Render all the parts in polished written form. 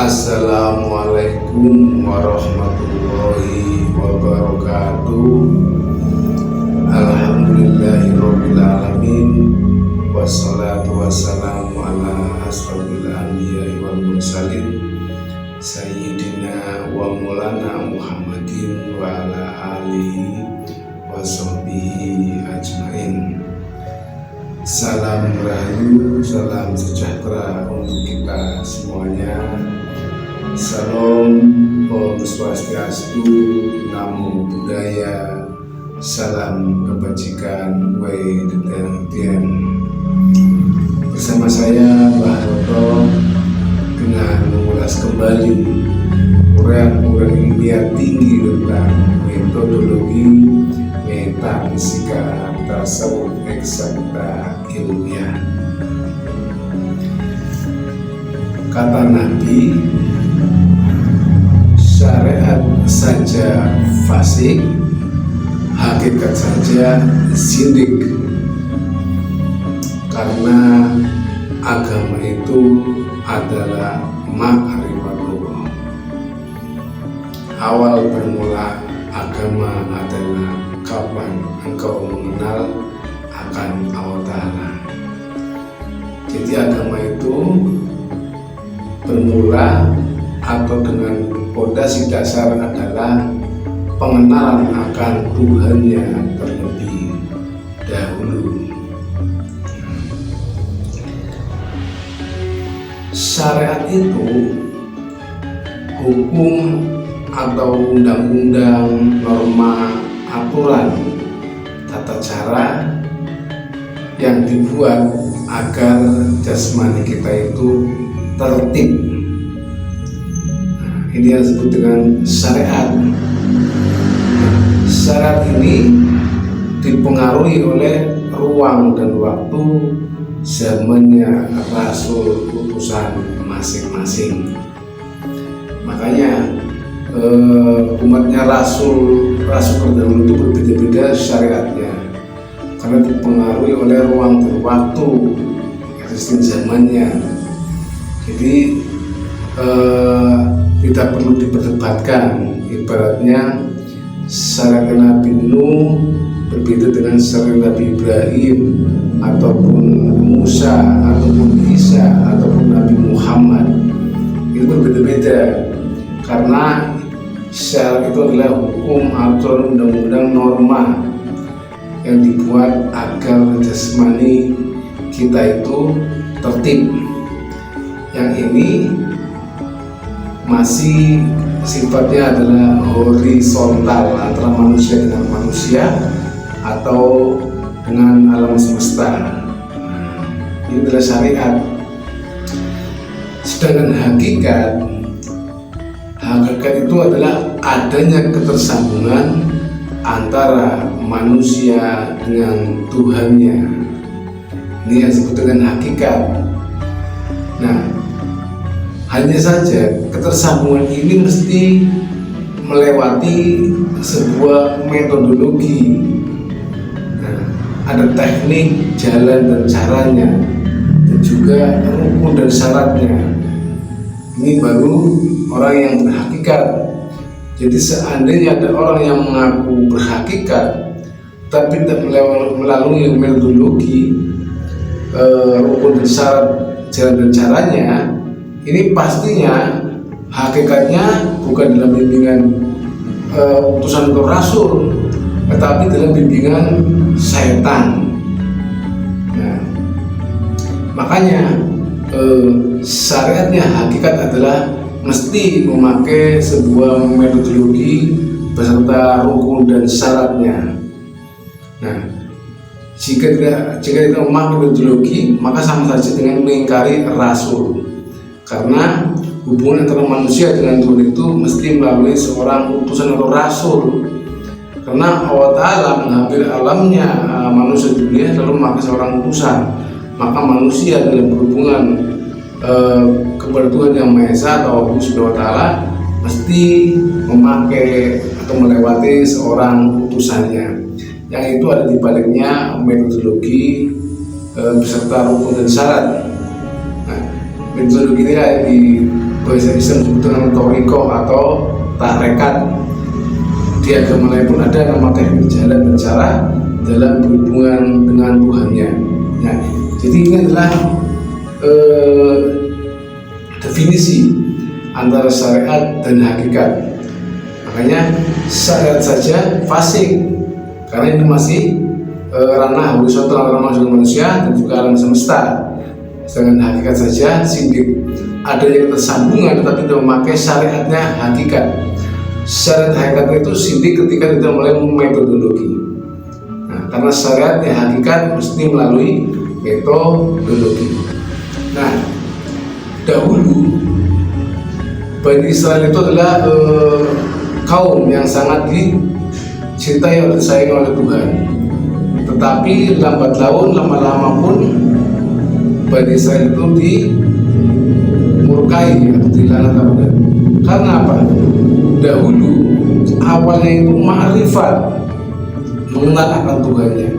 Assalamualaikum warahmatullahi wabarakatuh. Alhamdulillahirabbil alamin. Wassalatu wassalamu ala asrofil anbiya'i wal mursalin Sayyidina wa maulana Muhammadin wa ala alihi wa sahbihi ajmain. Salam rahayu, salam sejahtera untuk kita semuanya. Salam Om Swastiastu, Namo Buddhaya, salam kebajikan, Wei Dedeng Tien. Bersama saya Mbah Roto dengan mengulas kembali uraian ilmiah tinggi tentang metodologi metafisika tasawuf eksakta ilmiah. Kata Nabi, syariat saja fasik, hakikat saja zindik. Karena agama itu adalah ma'rifatullah. Awal bermula agama adalah kapan engkau mengenal akan Allah Ta'ala. Jadi agama itu bermula atau dengan fondasi dasar adalah pengenalan akan Tuhannya terlebih dahulu. Syariat itu hukum atau undang-undang, norma, aturan, tata cara yang dibuat agar jasmani kita itu tertib. Ini yang disebut dengan syariat. Syariat ini dipengaruhi oleh ruang dan waktu zamannya Rasul utusan masing-masing. Makanya umatnya Rasul terdahulu itu berbeda-beda syariatnya, karena dipengaruhi oleh ruang dan waktu existing zamannya. Jadi tidak perlu diperdebatkan. Ibaratnya syariat Nabi Nuh berbeda dengan syariat Nabi Ibrahim, ataupun Musa, ataupun Isa, ataupun Nabi Muhammad. Itu berbeda-beda karena syariat itu adalah hukum atau undang-undang, norma yang dibuat agar jasmani kita itu tertib. Yang ini masih sifatnya adalah horizontal antara manusia dengan manusia atau dengan alam semesta. Ini adalah syariat. Sedangkan hakikat itu adalah adanya ketersambungan antara manusia dengan Tuhannya. Ini yang disebut dengan hakikat. Nah, hanya saja ketersambungan ini mesti melewati sebuah metodologi. Nah, ada teknik, jalan dan caranya, dan juga rukun dan syaratnya. Ini baru orang yang berhakikat. Jadi seandainya ada orang yang mengaku berhakikat tapi tidak melalui metodologi, rukun dan syarat, jalan dan caranya, ini pastinya hakikatnya bukan dalam bimbingan utusan atau rasul, tetapi dalam bimbingan syaitan. Nah, makanya syariatnya hakikat adalah mesti memakai sebuah metodologi beserta rukun dan syaratnya. Nah, jika tidak memakai metodologi, maka sama saja dengan mengingkari rasul. Karena hubungan antara manusia dengan Tuhan itu mesti melalui seorang utusan atau rasul. Karena Allah Ta'ala menghampiri alamnya manusia dunia lalu memakai seorang utusan. Maka manusia dalam berhubungan kepada Tuhan Yang Maha Esa atau Allah Subhanahu wa Ta'ala mesti memakai atau melewati seorang utusannya. Yang itu ada di baliknya metodologi beserta rukun dan syarat. Nah, metodologi ini bahasa Islam disebut dengan toriko atau tarekat. Di agama lain pun ada nama teknik jalan dan cara dalam berhubungan dengan Tuhannya. Nah, jadi ini adalah definisi antara syariat dan hakikat. Makanya syariat saja fasik karena ini masih ranah horizontal antara manusia dan manusia dan juga alam semesta. Sedangkan hakikat saja sindik, adanya ketersambungan tetapi tidak memakai syariatnya hakikat. Syariat hakikat itu sindik ketika tidak mulai metodologi. Nah, karena syariatnya hakikat mesti melalui metodologi. Nah, dahulu Bani Israel itu adalah kaum yang sangat dicintai oleh disayang oleh Tuhan. Tetapi lambat laun, lama-lama pun Bani Israel itu dimurkai atau dilaknat Tuhan. Karena apa? Dahulu awalnya itu ma'rifat, mengenal akan Tuhannya.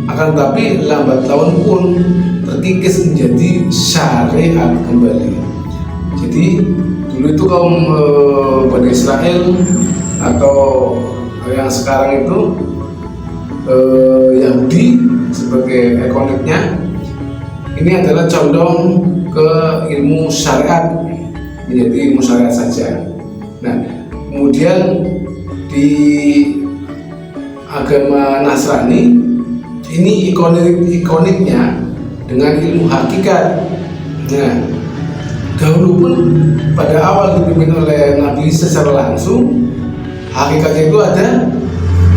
Akan tetapi lambat laun pun terkikis menjadi syariat kembali. Jadi dulu itu kaum Bani Israel atau yang sekarang itu Yahudi sebagai ikoniknya, ini adalah condong ke ilmu syariat, menjadi ilmu syariat saja. Nah, kemudian di agama Nasrani ini ikoniknya dengan ilmu hakikat. Nah, dahulu pun pada awal dipimpin oleh Nabi secara langsung, hakikatnya itu ada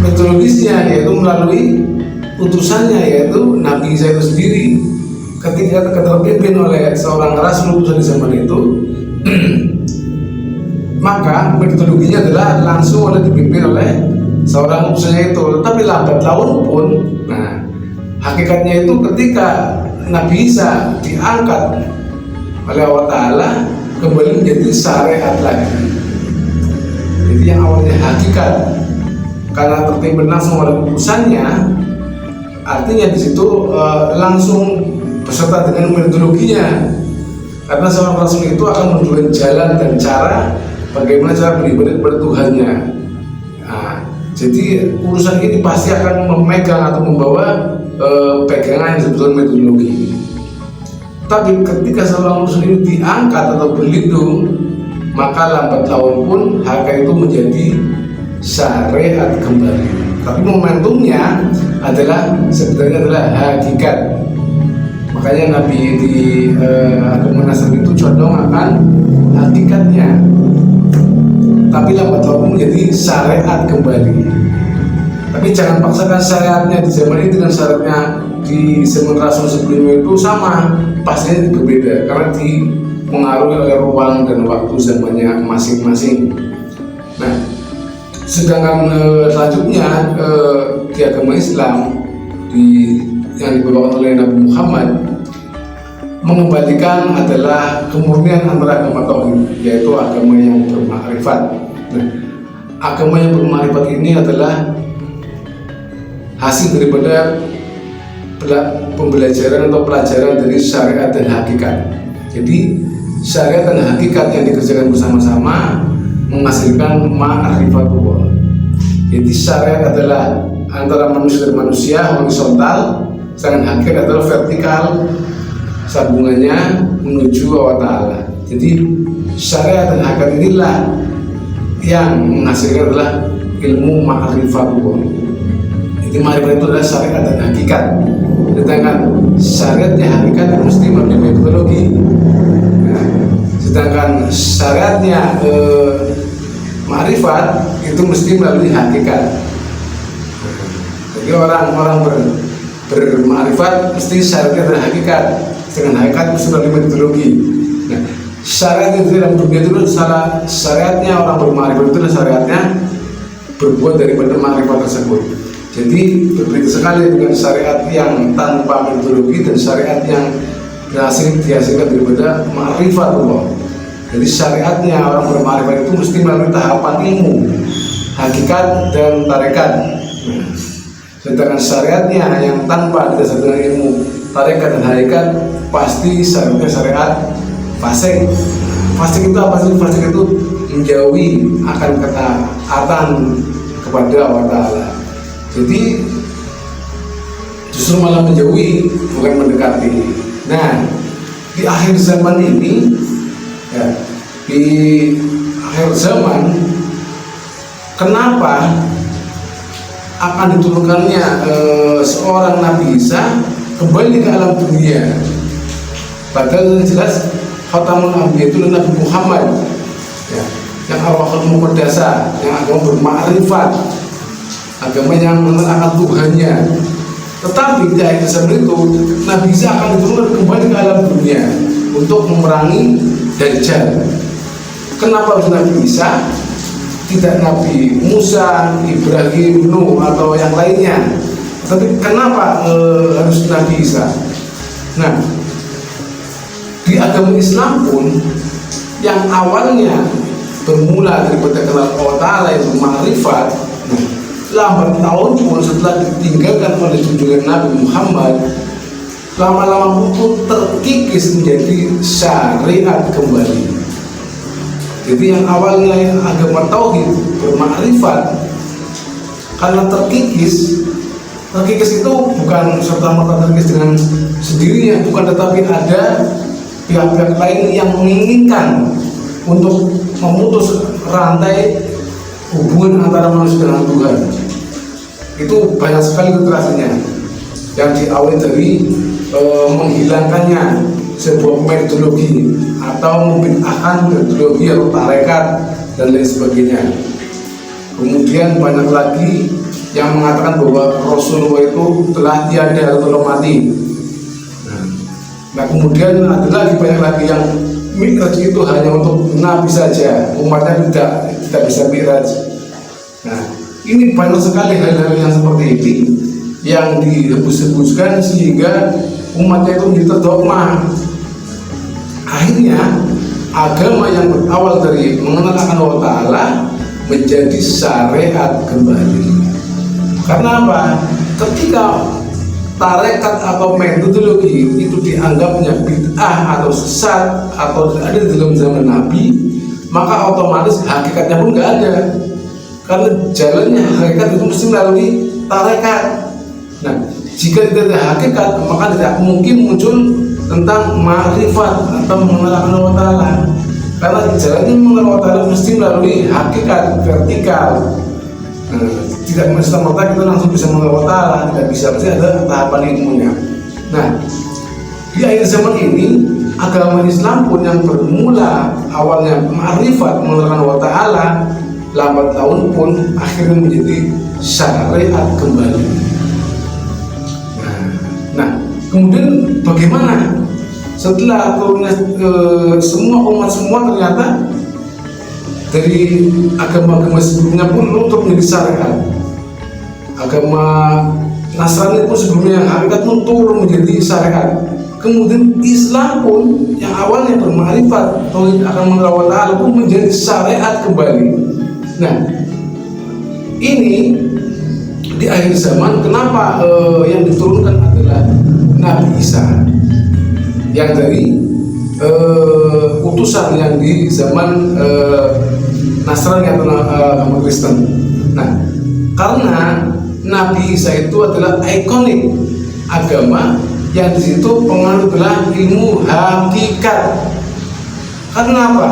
metodologisnya, yaitu melalui utusannya, yaitu Nabi Isa itu sendiri. Ketika terpimpin oleh seorang rasul utusan di zaman itu, maka metodologinya adalah langsung dipimpin oleh seorang utusannya itu. Tetapi lambat laun pun, nah hakikatnya itu ketika Nabi Isa diangkat oleh Allah Ta'ala kembali menjadi syariat lagi. Jadi yang awalnya hakikat karena terpimpin langsung oleh utusannya, artinya di situ langsung beserta dengan metodologinya. Karena seorang rasul itu akan menunjukkan jalan dan cara bagaimana cara beribadah kepada Tuhannya. Nah, jadi urusan ini pasti akan memegang atau membawa pegangan yang disebut metodologi. Tapi ketika seorang utusan ini diangkat atau berlindung, maka lambat laun pun harga itu menjadi syariat kembali. Tapi momentumnya adalah sebenarnya adalah hakikat. Makanya Nabi di agama Nasrani itu condong akan hakikatnya. Tapi lambat laun menjadi syariat kembali. Tapi jangan paksakan syariatnya di zaman ini dengan syariatnya di zaman Rasul sebelumnya itu sama, pastinya berbeda karena dipengaruhi oleh ruang dan waktu zamannya masing-masing. Nah, sedangkan selanjutnya di agama Islam yang dibawakan oleh Nabi Muhammad mengembalikan adalah kemurnian antara agama tauhid, yaitu agama yang bermakrifat. Nah, agama yang bermakrifat ini adalah hasil daripada pembelajaran atau pelajaran dari syariat dan hakikat. Jadi syariat dan hakikat yang dikerjakan bersama-sama menghasilkan ma'rifatullah. Jadi syariat adalah antara manusia dan manusia horizontal, sedangkan hakikat adalah vertikal, sambungannya menuju Allah Ta'ala. Jadi syariat dan hakikat inilah yang menghasilkan adalah ilmu ma'rifatullah. Jadi ma'rifat itu adalah syariat dan hakikat. Sedangkan syariatnya hakikat mesti melalui metodologi. Nah, sedangkan syariatnya ma'rifat itu mesti melalui hakikat. Jadi orang-orang berma'rifat mesti syariatnya dan hakikat, sedangkan hakikat mesti melalui metodologi. Nah, syariat itu dalam dunia itu syariatnya orang berma'rifat itu syariatnya berbuat daripada ma'rifat tersebut. Jadi berbeda sekali dengan syariat yang tanpa metodologi dan syariat yang dihasilkan daripada ma'rifatullah. Jadi syariatnya orang berma'rifat itu mesti melalui tahapan ilmu, hakikat dan tarekat. Nah, sedangkan syariatnya yang tanpa didasarkan dengan ilmu, tarekat dan hakikat pasti syariatnya syariat fasik. fasik itu apa sih? Fasik itu menjauhi akan ketaatan kepada Allah Ta'ala. Jadi justru malah menjauhi, bukan mendekati. Nah, di akhir zaman ini, ya, di akhir zaman, kenapa akan diturunkannya seorang Nabi Isa kembali ke alam dunia? Padahal jelas Khatamul Anbiya itu Nabi Muhammad, ya, yang arwahul muqaddasah, yang agama bermakrifat, agama yang mengenal Tuhannya. Tetapi di akhir zaman itu Nabi Isa akan diturunkan kembali ke alam dunia untuk memerangi Dajjal. Kenapa harus Nabi Isa? Tidak Nabi Musa, Ibrahim, Nuh atau yang lainnya. Tapi kenapa harus Nabi Isa? Nah, di agama Islam pun yang awalnya bermula dari kenal Allah Ta'ala yang bermakrifat, lambat tahun pun setelah ditinggalkan oleh junjungan Nabi Muhammad, lama-lama pun terkikis menjadi syariat kembali. Jadi yang awalnya agama tauhid bermakrifat, karena terkikis itu bukan serta-merta terkikis dengan sendirinya, bukan, tetapi ada pihak-pihak lain yang menginginkan untuk memutus rantai hubungan antara manusia dengan Tuhan. Itu banyak sekali kekerasannya yang diawali dari menghilangkannya sebuah metodologi atau membid'ahkan metodologi atau tarekat dan lain sebagainya. Kemudian banyak lagi yang mengatakan bahwa Rasulullah itu telah tiada atau mati. Nah, kemudian ada lagi banyak lagi yang Mi'raj itu hanya untuk Nabi saja, umatnya tidak bisa Mi'raj. Nah, ini banyak sekali hal-hal yang seperti ini yang dihembus-hembuskan sehingga umatnya itu menjadi terdogma. Akhirnya agama yang berawal dari mengenal akan Allah Ta'ala menjadi syariat kembali. Karena apa? Ketika tarekat atau metodologi itu dianggapnya bid'ah atau sesat atau tidak ada dalam zaman Nabi, maka otomatis hakikatnya pun nggak ada. Karena jalannya hakikat itu mesti melalui tarekat. Nah, jika tidak ada hakikat, maka tidak mungkin muncul tentang ma'rifat atau mengenal Allah Ta'ala. Karena jalannya mengenal Allah Ta'ala mesti melalui hakikat vertikal. Tidak serta-merta kita langsung bisa mengenal Allah Ta'ala, tidak bisa, pasti ada tahapan ilmunya. Nah, di akhir zaman ini agama Islam pun yang bermula awalnya ma'rifat mengenal Allah Ta'ala, lambat tahun pun akhirnya menjadi syariat kembali. Nah, kemudian bagaimana setelah turunnya semua umat semua ternyata dari agama-agama sebelumnya pun luntur menjadi syariat. Agama Nasrani pun sebelumnya yang hakikat pun turun menjadi syariat. Kemudian Islam pun yang awalnya bermakrifat tauhid akan mengenal Allah pun menjadi syariat kembali. Nah, ini di akhir zaman kenapa yang diturunkan adalah Nabi Isa yang dari utusan yang di zaman Nasrani atau agama Kristen. Nah, karena Nabi Isa itu adalah ikonik agama yang di situ pengaruh adalah ilmu hakikat. Karena apa?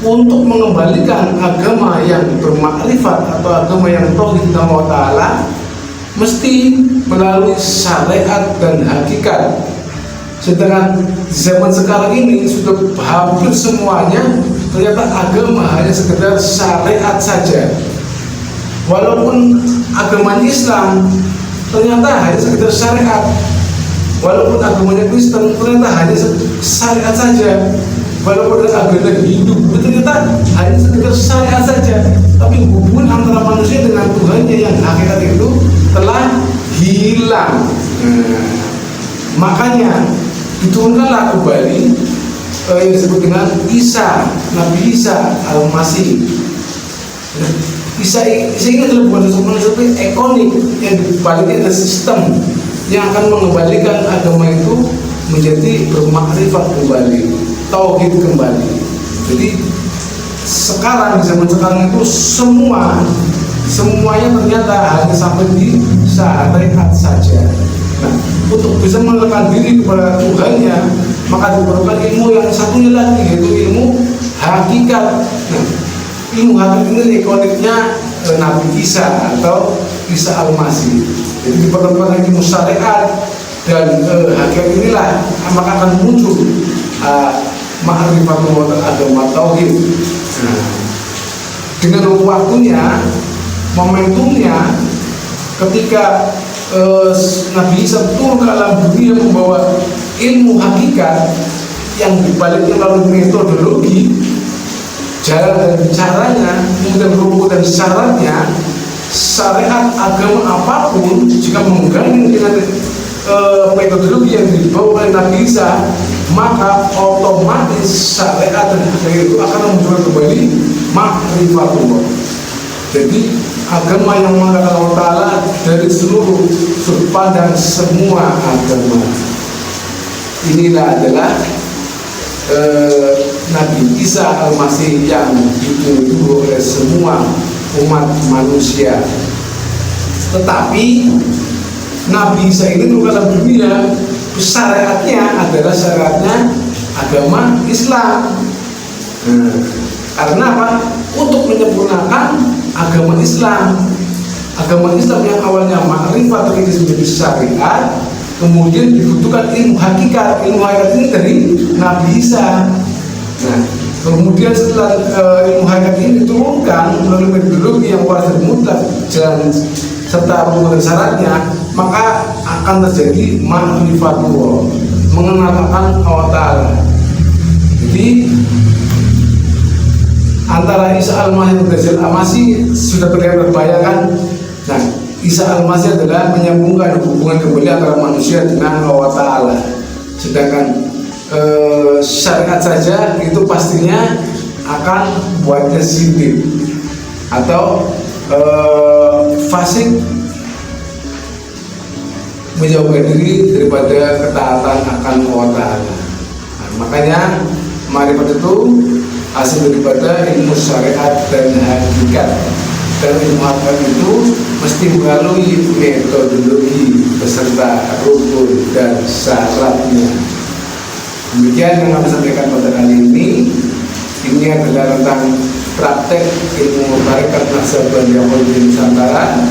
Untuk mengembalikan agama yang bermakrifat atau agama yang tauhid Allah Ta'ala mesti melalui syariat dan hakikat. Sedangkan zaman sekarang ini sudah hampir semuanya ternyata agama hanya sekedar syariat saja. Walaupun agama Islam ternyata hanya sekedar syariat, walaupun agamanya Kristen ternyata hanya syariat saja, walaupun agama Hindu ternyata hanya sekedar syariat saja. Tapi hubungan antara manusia dengan Tuhannya yang hakikat itu telah hilang. Makanya diturunkanlah kembali yang disebut dengan Isa, Nabi Isa Al-Masih. Isa ini adalah bukan sosok manusia tapi ikonik yang dibaliknya ada sistem yang akan mengembalikan agama itu menjadi bermakrifat kembali, tauhid kembali. Jadi sekarang di zaman sekarang itu semuanya ternyata hanya sampai di syariat saja. Nah, untuk bisa melekat diri kepada Tuhannya, maka diperlukan ilmu yang satunya lagi, yaitu ilmu hakikat. Nah, ilmu hakikat ini ikonnya Nabi Isa atau Isa Al-Masih. Jadi diperlukan ilmu syariat dan hakikat inilah maka akan muncul ma'rifatullah dan agama tauhid. Nah, dengan waktunya, momentumnya, ketika Nabi Isa turun ke alam dunia membawa ilmu hakikat yang dibaliknya melalui metodologi, jalan dan caranya, kemudian rukun dan syaratnya, syariat agama apapun jika menggandeng dengan metodologi yang dibawa oleh Nabi Isa, maka otomatis syariat dan agama itu akan muncul kembali ma'rifatullah. Jadi agama yang mengatakan Allah Ta'ala dari seluruh sudut pandang semua agama. Inilah adalah Nabi Isa Al-Masih yang ditunggu oleh semua umat manusia. Tetapi Nabi Isa ini turun dalam dunia, syariatnya adalah syariatnya agama Islam. Karena apa? Untuk menyempurnakan agama Islam yang awalnya ma'rifat terkait menjadi syariat, kemudian dibutuhkan ilmu hakikat ini dari Nabi Isa. Nah, kemudian setelah ilmu hakikat ini diturunkan melalui metodologi yang waras dan mutlak jalan serta rukun syaratnya, maka akan terjadi ma'rifatullah, mengenal akan Allah Ta'ala. Jadi antara Isa Al-Masih dan Dajjal Al-Masih sudah terlihat terbayangkan. Nah, Isa Al-Masih adalah menyambungkan hubungan kembali antara manusia dengan Allah Ta'ala. Sedangkan syariat saja itu pastinya akan buatnya sindir atau fasik, menjauhkan diri daripada ketaatan akan Allah Ta'ala. Nah, makanya ma'rifat itu hasil daripada ilmu syariat dan hakikat. Dan ilmu hakikat itu mesti melalui metodologi beserta rukun dan syaratnya. Demikian yang kami sampaikan pada kali ini. Ini adalah tentang praktek ilmu tarekat Naqsabandiyah Nusantara.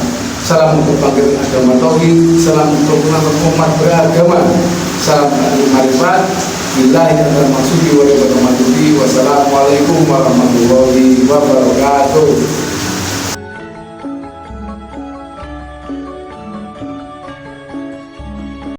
Salam untuk bangkit agama tauhid, salam untuk umat beragama, salam ta'lim ma'rifat. Billahi a'lam maksudi wa wassalamualaikum warahmatullahi wabarakatuh.